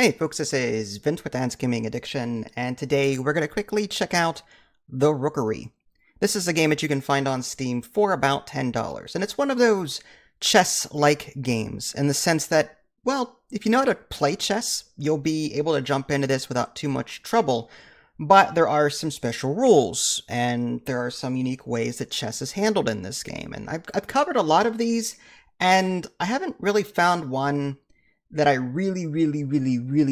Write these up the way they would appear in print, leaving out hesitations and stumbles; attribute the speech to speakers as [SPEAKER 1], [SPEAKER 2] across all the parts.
[SPEAKER 1] Hey folks, this is Vince with Dan's Gaming Addiction, and today we're going to quickly check out the Rookery. This is a game that you can find on Steam for about $10, and it's one of those chess-like games in the sense that, well, if you know how to play chess, you'll be able to jump into this without too much trouble, but there are some special rules, and there are some unique ways that chess is handled in this game, and I've covered a lot of these, and I haven't really found one that I really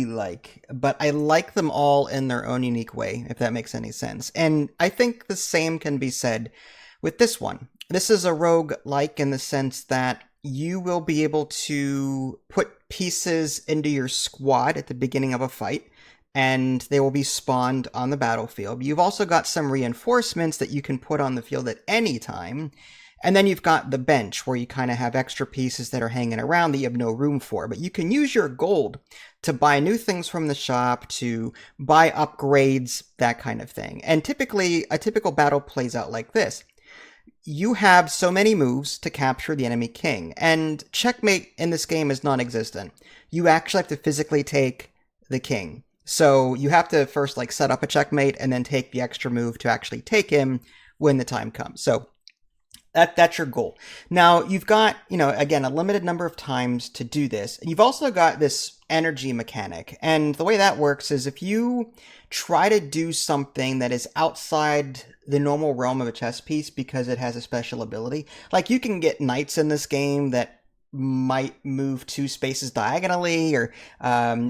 [SPEAKER 1] like, but I like them all in their own unique way, if that makes any sense. And I think the same can be said with this one. This is a rogue-like in the sense that you will be able to put pieces into your squad at the beginning of a fight, and they will be spawned on the battlefield. You've also got some reinforcements that you can put on the field at any time. And then you've got the bench, where you kind of have extra pieces that are hanging around that you have no room for. But you can use your gold to buy new things from the shop, to buy upgrades, that kind of thing. And typically, a typical battle plays out like this. You have so many moves to capture the enemy king. And checkmate in this game is non-existent. You actually have to physically take the king. So you have to first set up a checkmate and then take the extra move to actually take him when the time comes. So that's your goal. Now, you've got, again, a limited number of times to do this. And you've also got this energy mechanic. And the way that works is if you try to do something that is outside the normal realm of a chess piece because it has a special ability, like you can get knights in this game that might move 2 spaces diagonally, or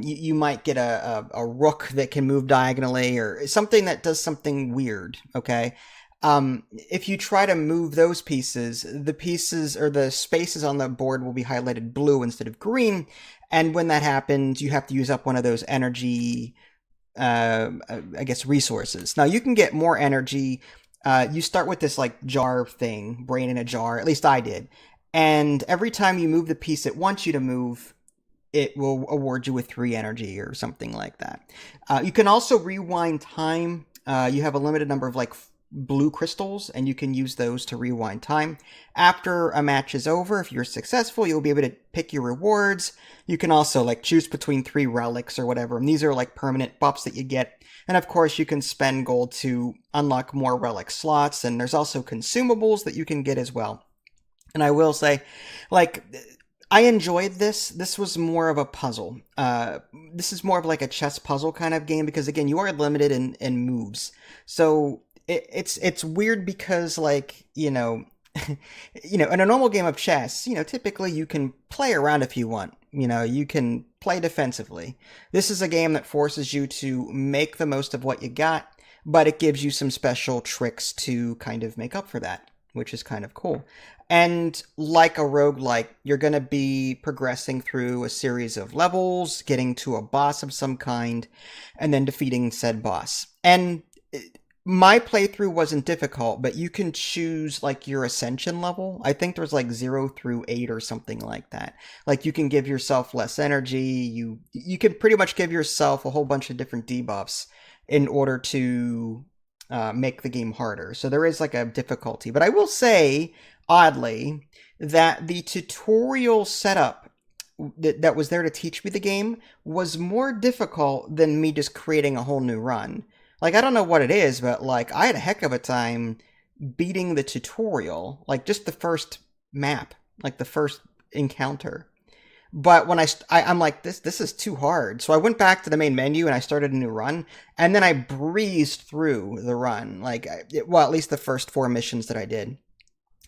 [SPEAKER 1] you might get a rook that can move diagonally, or something that does something weird, okay? If you try to move those pieces, the pieces or the spaces on the board will be highlighted blue instead of green. And when that happens, you have to use up one of those energy, resources. Now, you can get more energy. You start with this jar thing, brain in a jar. At least I did. And every time you move the piece it wants you to move, it will award you with 3 energy or something like that. You can also rewind time. You have a limited number of blue crystals, and you can use those to rewind time. After a match is over, if you're successful, you'll be able to pick your rewards. You can also choose between 3 relics or whatever, and these are permanent buffs that you get. And of course, you can spend gold to unlock more relic slots, and there's also consumables that you can get as well. And I will say, I enjoyed this. This was more of a puzzle. This is more of a chess puzzle kind of game because, again, you are limited in moves. So it's weird because in a normal game of chess, typically you can play around if you want. You can play defensively. This is a game that forces you to make the most of what you got, but it gives you some special tricks to kind of make up for that, which is kind of cool. And like a roguelike, you're going to be progressing through a series of levels, getting to a boss of some kind, and then defeating said boss. And my playthrough wasn't difficult, but you can choose your ascension level. I think there's 0 through 8 or something like that. You can give yourself less energy. You can pretty much give yourself a whole bunch of different debuffs in order to make the game harder. So there is a difficulty. But I will say, oddly, that the tutorial setup that was there to teach me the game was more difficult than me just creating a whole new run. I don't know what it is, but I had a heck of a time beating the tutorial, just the first map, the first encounter. But when I'm like, this is too hard. So I went back to the main menu and I started a new run, and then I breezed through the run, at least the first 4 missions that I did.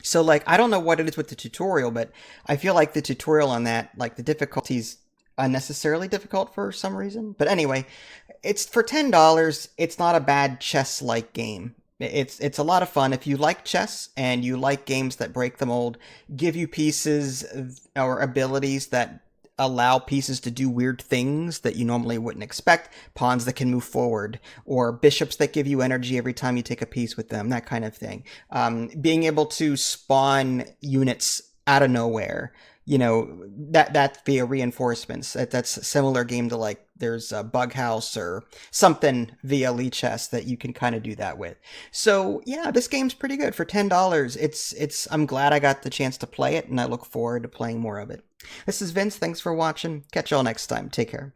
[SPEAKER 1] So I don't know what it is with the tutorial, but I feel like the tutorial on that, the difficulties unnecessarily difficult for some reason. But anyway, it's for $10. It's not a bad chess-like game. It's a lot of fun. If you like chess and you like games that break the mold, give you pieces or abilities that allow pieces to do weird things that you normally wouldn't expect, pawns that can move forward, or bishops that give you energy every time you take a piece with them, that kind of thing. Being able to spawn units out of nowhere, that via reinforcements. That's a similar game to there's a Bug House or something via Lichess that you can kind of do that with. So yeah, this game's pretty good for $10. I'm glad I got the chance to play it, and I look forward to playing more of it. This is Vince. Thanks for watching. Catch y'all next time. Take care.